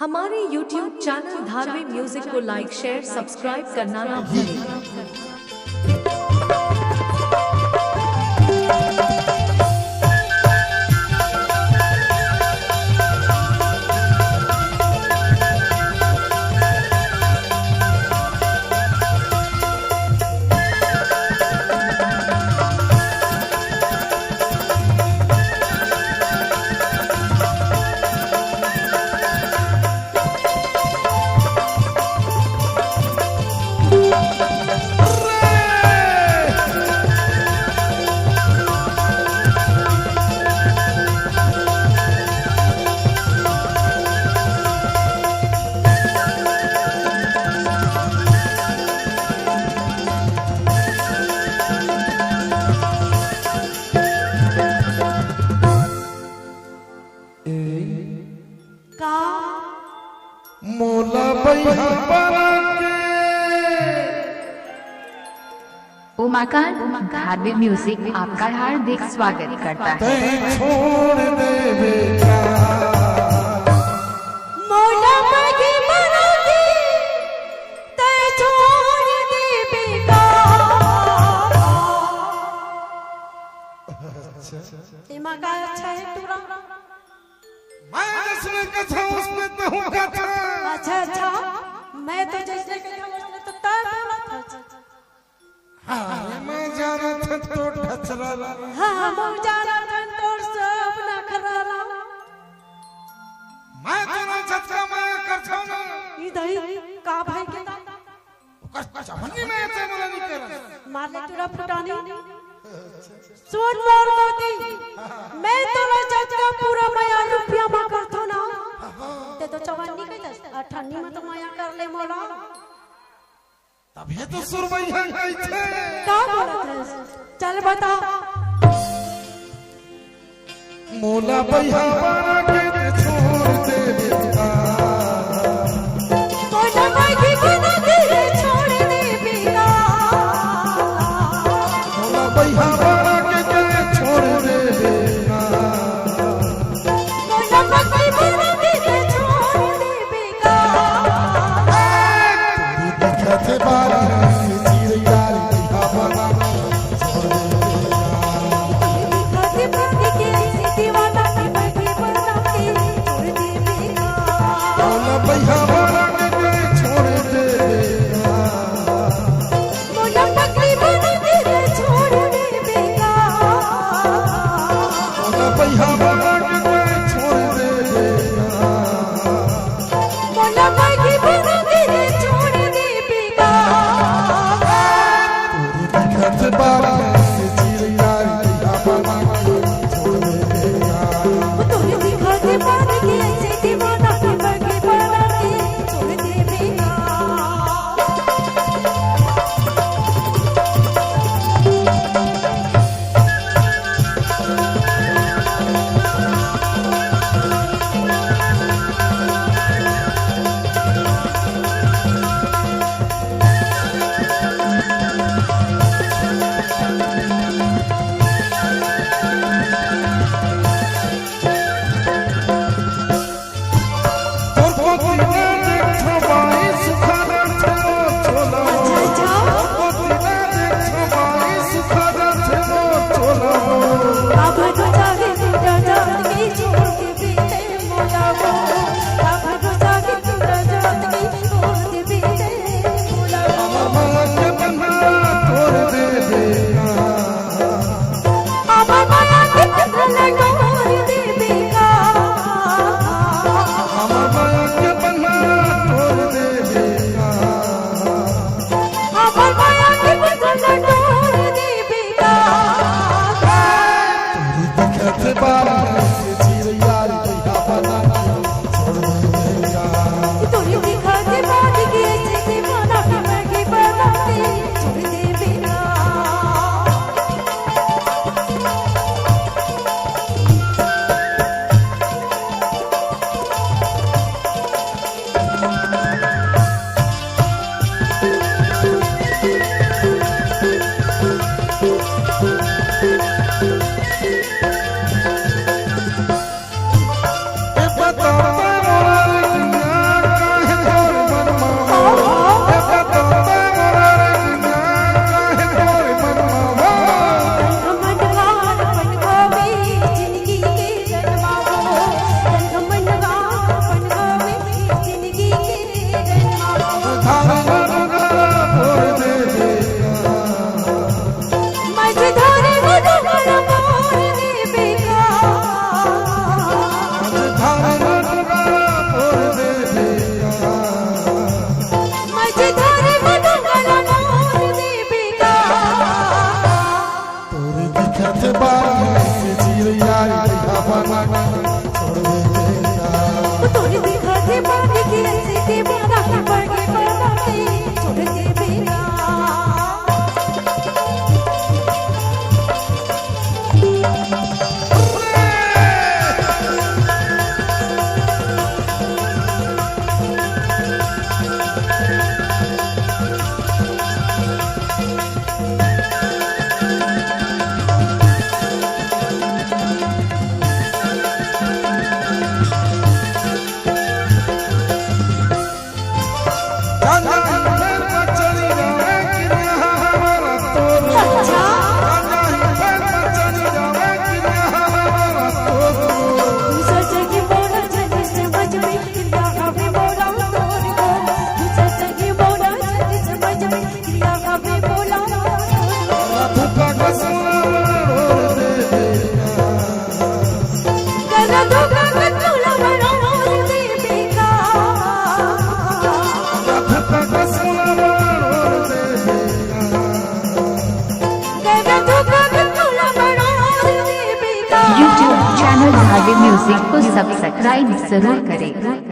हमारे YouTube channel Dharavi music को लाइक share subscribe करना ना भूलें। मोला बैहा उमाकांत धारवी म्यूजिक आपका हार्दिक स्वागत करता है। छोड़ दे बेटा मोला बैठी बराती ते छोड़ दे बेटा। इमा का अच्छा है पूरा मैं जिसने कथा उसमें तो हूँ कथा। अच्छा मैं तो जैसे कथा उसने तो तय बोला था। हाँ मैं जाना था तो ठचरा हाँ मैं जाना था तो सब ना खरारा। मैं तेरा झटका माया करता हूँ ना इधर का भाई के ना कच्चा बन्नी में ऐसे बोला नहीं कर मार ले तुरा फुटानी सुन मोर मोती मैं तोरा झटका पूरा माया रुपया मा करतो ना ते तो चवन्नी कैलस 98 में तो माया कर ले मोला। तब ये तो सुरमई है गई थे का बोलत है चल बता। मोला बैहा बना के छोड़ दे बेटा मोला बैठी बना के छोड़ दे बेटा। मोला बैहा बना के छोड़ दे बेटा मोला बैठी बना के छोड़ दे बेटा। दिखते बारी से चिड़ियारी बैहा बना छोड़ दे दिखते बारी के से दीवाना की बैठी बना के छोड़ दे बेटा। मोला बैहा बना के छोड़ दे बेटा मोला बैठी बना के छोड़ दे बेटा। मोला बैहा बना के छोड़ दे बेटा मोला बैठी बना के छोड़ दे बेटा। दिखते बारी से चिड़ियारी बैहा बना छोड़ दे बेटा तोरे दिखते बारी के से दीवाना की बैठी बना के छोड़ दे बेटा। अब तो जागे तेरा जात की छोड़ के बीते मोला वो। अब तो जागे तेरा जात की छोड़ के बीते मोला वो। अब माया कितना लगोर दे बेटा। अब माया कितना से बांध के ऐसे के बांधा के पड़ के पड़वाते छोड़ दे बेगा YouTube चैनल धार्मिक म्यूजिक को सब्सक्राइब जरूर करें।